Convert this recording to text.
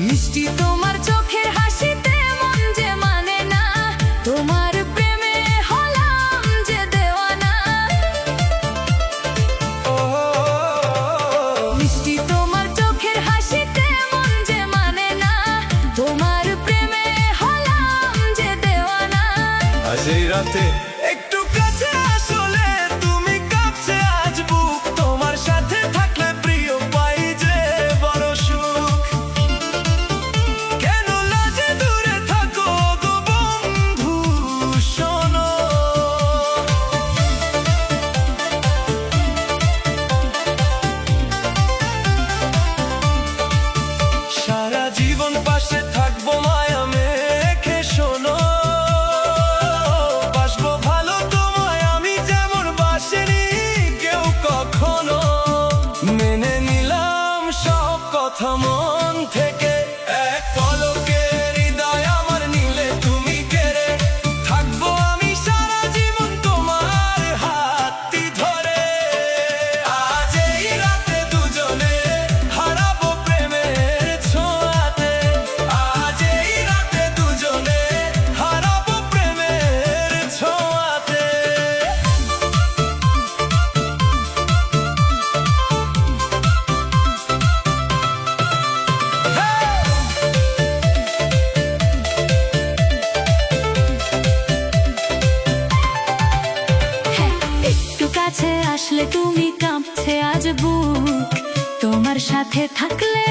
মিষ্টি তোমার চোখের হাসিতে মন যে মানে না, তোমার প্রেমে হলাম যে দেওয়ানা। মিষ্টি তোমার চোখের হাসিতে মন যে মানে না, তোমার প্রেমে হলাম যে দেওয়ানা। আজ এই রাতে একটু কাছে আসলে তুমি কাছে আজ বুক, তোমার সাথে থাকলে প্রিয় পাই যে বড় সুখ। কেন লাজে দূরে থাকো গো বন্ধু, শোনো সারা জীবন পাশে থাকবো মায়া মেখে, শোনো বাসবো ভালো তোমায় আমি যেমন বাসিনি কেউ কখনো। মেনে নিলাম সব কথা মন থেকে, এক পলকে হৃদয় আমার নিলে তুমি কেড়ে, থাকবো আমি সারা জীবন তোমার হাতটি ধরে। আজ এই রাতে দুজনে হারাবো প্রেমের ছোঁয়াতে, আজ এই রাতে দুজনে হারাবো প্রেমের ছোঁয়াতে। একটু কাছে আসলে তুমি কাঁপছে আজ বুক, তোমার সাথে থাকলে